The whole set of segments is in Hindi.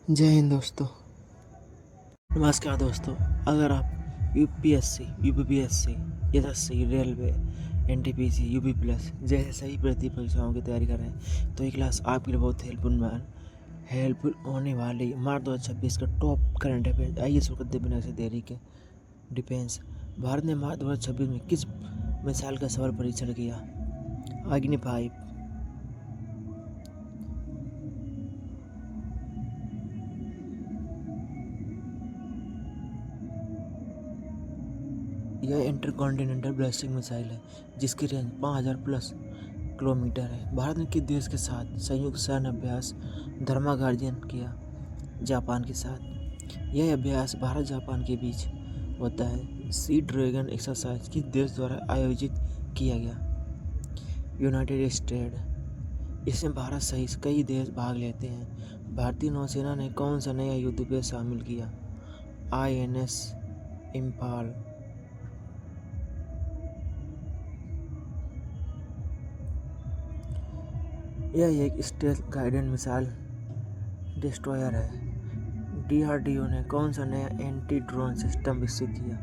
जय हिंद दोस्तों। नमस्कार दोस्तों। अगर आप UPSC, UPPSC, SSC, railway, NTPC, UP plus जैसे सही भर्ती परीक्षाओं की तैयारी कर रहे हैं तो ये क्लास आपके लिए बहुत हेल्पफुल होने वाली। मार्च 2026 का टॉप करंट अफेयर आइए शुरू करते बिना किसी देरी के। डिफेंस। भारत ने मार्च 2026 में किस मिसाइल का सफल परीक्षण किया? अग्नि 5। यह इंटरकॉन्टिनेंटल बैलिस्टिक मिसाइल है जिसकी रेंज 5000 प्लस किलोमीटर है। भारत ने किस देश के साथ संयुक्त सैन्य अभ्यास धर्मा गार्जियन किया? जापान के साथ। यह अभ्यास भारत जापान के बीच होता है। सी ड्रैगन एक्सरसाइज किस देश द्वारा आयोजित किया गया? United state. इसमें भारत सहित कई देश भाग लेते हैं। भारतीय नौसेना ने कौन सा नया युद्ध पे शामिल किया? INS इम्फाल। यह एक स्टेल्थ गाइडेड मिसाइल डिस्ट्रॉयर है। DRDO ने कौन सा नया एंटी ड्रोन सिस्टम विकसित किया?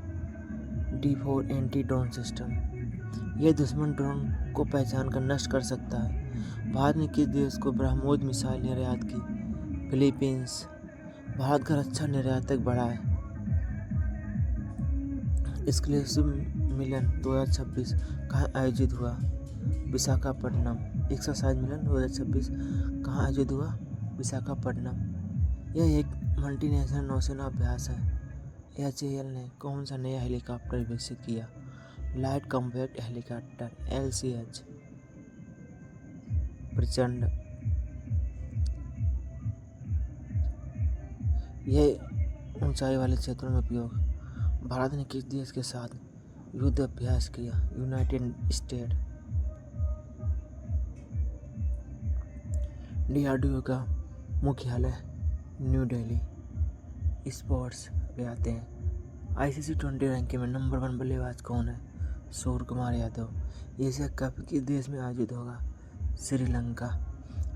D4 anti drone system. यह दुश्मन ड्रोन को पहचान कर नष्ट कर सकता है। भारत ने किस देश को ब्रह्मोस मिसाइल निर्यात की? फिलीपींस। भारत का रक्षा निर्यातक बढ़ा है। एक्सक्लूसिव मिलन 2026 कहाँ आयोजित हुआ? विशाखापट्टनम। एक्सरसाइज मिलन 2026 कहाँ आयोजित हुआ? विशाखापट्टनम। यह एक मल्टीनेशनल नौसेना अभ्यास है। HAL ने कौन सा नया हेलीकॉप्टर विकसित किया? Light compact helicopter LCH। प्रचंड। यह ऊंचाई वाले क्षेत्रों में उपयोग। भारत ने किस देश के साथ युद्ध अभ्यास किया? United state. DRDO का मुख्यालय न्यू दिल्ली। स्पोर्ट्स पे आते हैं। ICC T20 रैंकिंग में नंबर 1 बल्लेबाज कौन है? सूर्य कुमार यादव। एशिया कप किस देश में आयोजित होगा? श्रीलंका।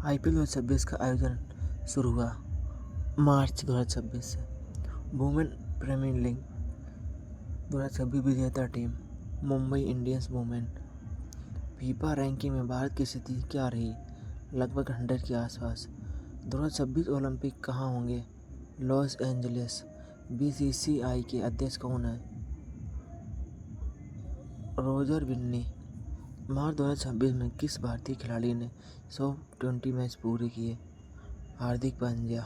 IPL 2026 का आयोजन शुरू हुआ मार्च 2026 से। वुमेन प्रीमियर लीग 2026 विजेता team Mumbai Indians women. FIFA ranking में भारत की स्थिति क्या रही? लगभग 100 के आसपास। 2026 ओलंपिक कहाँ होंगे? Los Angeles. BCCI के अध्यक्ष कौन है? रोजर बिन्नी। मार्च 2026 में किस भारतीय खिलाड़ी ने 120 मैच पूरे किए? हार्दिक पांड्या।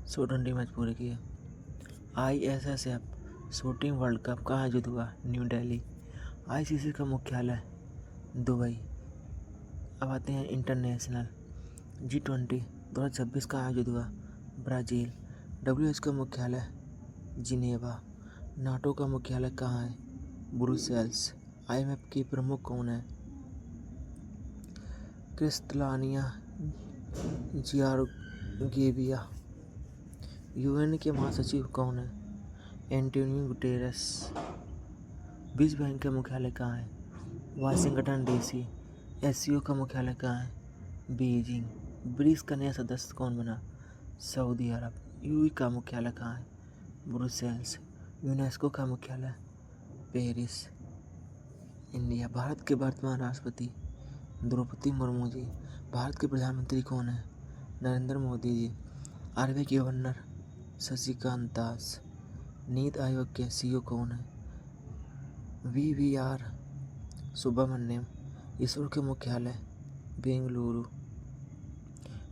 120 मैच पूरे किए। ISSF शूटिंग वर्ल्ड कप कहाँ आयोजित हुआ? न्यू दिल्ली। ICC का मुख्यालय दुबई। अब आते हैं इंटरनेशनल। G20 2026 का आयोजित हुआ ब्राज़ील। WHO का मुख्यालय जिनेवा। नाटो का मुख्यालय कहाँ है? ब्रुसेल्स। IMF की प्रमुख कौन है? क्रिस्टलानिया जियोर्गिएवा। UN के महासचिव कौन है? Antonio Guterres. विश्व बैंक का मुख्यालय कहाँ है? Washington DC। SCO का मुख्यालय कहाँ है? बीजिंग। ब्रिक्स का नया सदस्य कौन बना? सऊदी अरब। UE का मुख्यालय कहाँ है? ब्रुसेल्स। यूनेस्को का मुख्यालय पेरिस। इंडिया। भारत के वर्तमान राष्ट्रपति द्रौपदी मुर्मू जी। भारत के प्रधानमंत्री कौन है? नरेंद्र मोदी जी। RBI के गवर्नर शशिकांत दास। नीति आयोग के CEO कौन है? VVR सुब्रमण्यम। इसरो के मुख्यालय बेंगलुरु।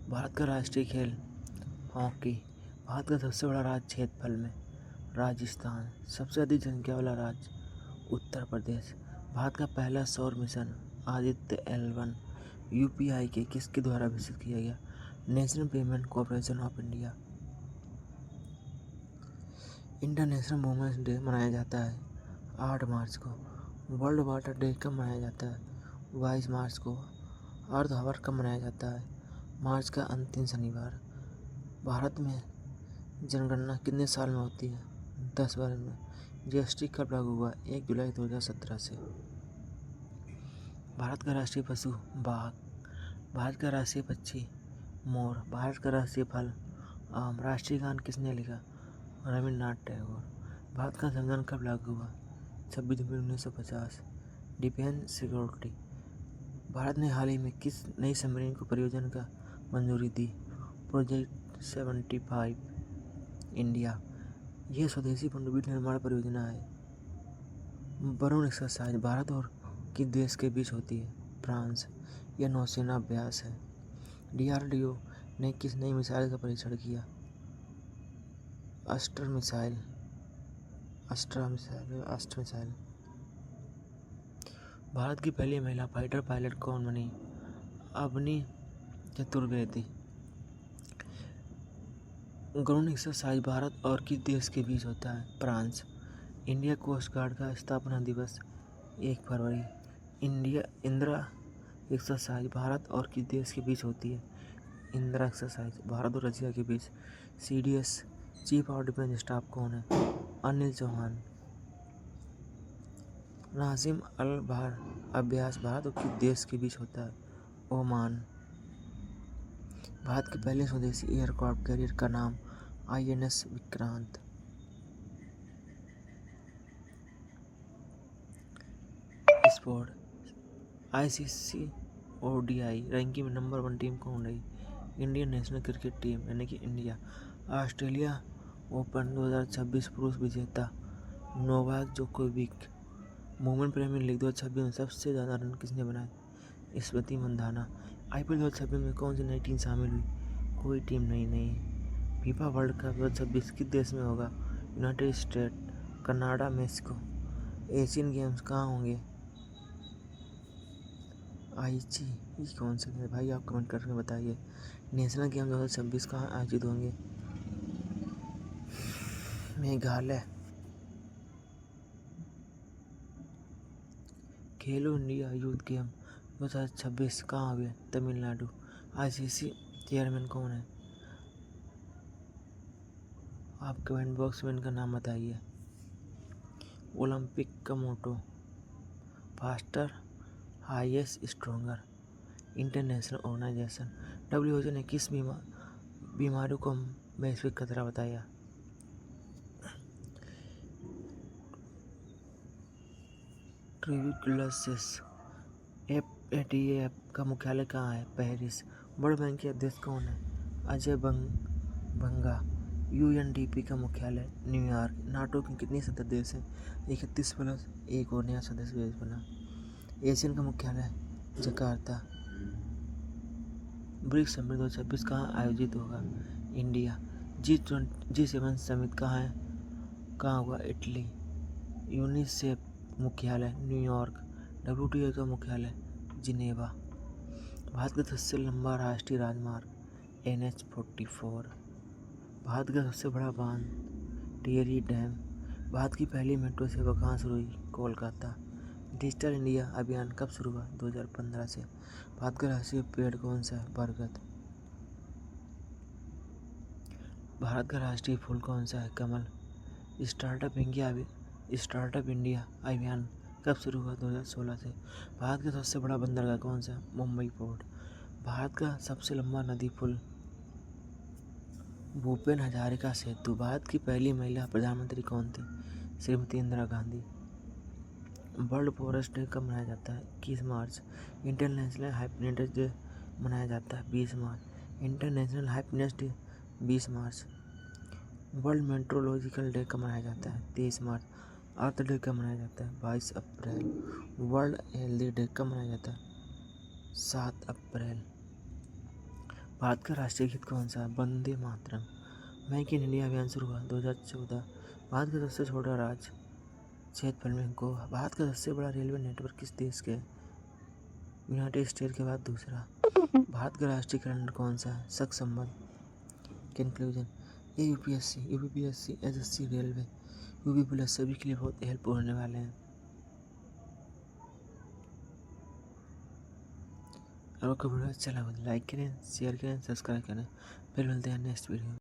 भारत का राष्ट्रीय खेल हॉकी। भारत का सबसे बड़ा राज्य क्षेत्रफल में राजस्थान। सबसे अधिक जनसंख्या वाला राज्य उत्तर प्रदेश। भारत का पहला सौर मिशन आदित्य L1 UPI के किसके द्वारा विकसित किया गया? National payment corporation of India. International women's day मनाया जाता है 8 मार्च को। वर्ल्ड वाटर डे कब मनाया जाता है? 22 मार्च को। अर्थ आवर कब मनाया जाता है? मार्च का अंतिम शनिवार। भारत में जनगणना कितने साल में होती है? 10 वर्ष में। GST कब लागू हुआ? 1 जुलाई 2017 से। भारत का राष्ट्रीय पशु बाघ। भारत का राष्ट्रीय पक्षी मोर। भारत का राष्ट्रीय फल राष्ट्रीय गान किसने लिखा? रविन्द्रनाथ टैगोर। भारत का संविधान कब लागू हुआ? 26 जनवरी 1950। Defence security. भारत ने हाल ही में किस नई सबमरीन को परियोजना का मंजूरी दी? प्रोजेक्ट 75। इंडिया। यह स्वदेशी पनडुब्बी निर्माण परियोजना है। वरुण एक्सरसाइज भारत और किस देश के बीच होती है? फ्रांस। यह नौसेना अभ्यास है। DRDO ने किस नई मिसाइल का परीक्षण किया? अस्त्र मिसाइल। भारत की पहली महिला फाइटर पायलट कौन बनी? अवनी चतुर्वेदी। गरुड़ एक्सरसाइज भारत और किस देश के बीच होता है? फ्रांस। इंडिया कोस्ट गार्ड का स्थापना दिवस 1 फरवरी। इंदिरा एक्सरसाइज भारत और किस देश के बीच होती है? इंदिरा एक्सरसाइज भारत और रशिया के बीच। CDS chief of defence staff कौन है? अनिल चौहान। नाजिम अल बाहर अभ्यास भारत और किस देश के बीच होता है? ओमान। भारत के पहले स्वदेशी एयरक्राफ्ट कैरियर का नाम INS Vikrant. Sport. ICC ODI ranking में नंबर 1 टीम कौन रही? इंडियन नेशनल क्रिकेट टीम यानी कि इंडिया। ऑस्ट्रेलिया ओपन 2026 पुरुष विजेता Novak Djokovic. Women premiere league 2026 में सबसे ज़्यादा रन किसने बनाए? स्मृति मंधाना। IPL 2026 में कौन सी नई टीम शामिल हुई? कोई टीम नहीं। फीफा वर्ल्ड कप 2026 किस देश में होगा? United state, Canada, Mexico. Asian games कहाँ होंगे? आईची। ये कौन से है भाई, आप कमेंट करके बताइए। नेशनल गेम 2026 कहाँ आयोजित होंगे? मेघालय। खेलो इंडिया यूथ गेम 2026 कहाँ हुए? तमिलनाडु। ICC चेयरमैन कौन है? आप कमेंट बॉक्स में इनका नाम बताइए। ओलंपिक का motto faster, highest, stronger. International organisation WHO ने किस बीमारी को वैश्विक खतरा बताया? ट्यूबरकुलोसिस। FATF का मुख्यालय कहाँ है? पेरिस। वर्ल्ड बैंक के अध्यक्ष कौन है? अजय बंगा। UNDP का मुख्यालय न्यूयॉर्क। नाटो के कितने सदस्य देश हैं? 31+1 और नया सदस्य देश बना। एशियन का मुख्यालय जकार्ता। ब्रिक्स समिट 2026 कहाँ आयोजित होगा? इंडिया। G7 समिट कहाँ हुआ? इटली। यूनिसेफ मुख्यालय न्यूयॉर्क। WTO का मुख्यालय जिनेवा। भारत का सबसे लंबा राष्ट्रीय राजमार्ग NH-44। भारत का सबसे बड़ा बांध टिहरी डैम। भारत की पहली मेट्रो सेवा कहाँ शुरू हुई? कोलकाता। डिजिटल इंडिया अभियान कब शुरू हुआ? 2015 से। भारत का राष्ट्रीय पेड़ कौन सा है? बरगद। भारत का राष्ट्रीय फूल कौन सा है? कमल। स्टार्टअप इंडिया अभियान कब शुरू हुआ? 2016 से। भारत का सबसे बड़ा बंदरगाह कौन सा? मुंबई पोर्ट। भारत का सबसे लंबा नदी पुल भूपेन हजारिका सेतु। भारत की पहली महिला प्रधानमंत्री कौन थी? Shrimati Indira Gandhi. World forest day कब मनाया जाता है? 21 मार्च। इंटरनेशनल हैप्पीनेस डे मनाया जाता है 20 मार्च। इंटरनेशनल हैप्पीनेस डे 20 मार्च। वर्ल्ड मेट्रोलॉजिकल डे कब मनाया जाता है? 23 मार्च। अर्थ डे कब मनाया जाता है? 22 अप्रैल। वर्ल्ड हेल्दी डे कब मनाया जाता है? 7 अप्रैल। भारत का राष्ट्रीय गीत कौन सा है? Vande Mataram. Make in India अभियान शुरू हुआ 2014। भारत का सबसे छोटा राज्य क्षेत्रफल में गोवा। भारत का सबसे बड़ा रेलवे नेटवर्क किस देश के है? यूनाइटेड स्टेट के बाद दूसरा। भारत का राष्ट्रीय कैलेंडर कौन सा है? शक संबंध। कंक्लूजन। ये UPSC SSC railway UP plus सभी के लिए बहुत हेल्प होने वाले हैं। अगर आपको वीडियो अच्छा लगा तो लाइक करें, शेयर करें, सब्सक्राइब करें। फिर मिलते हैं नेक्स्ट वीडियो में।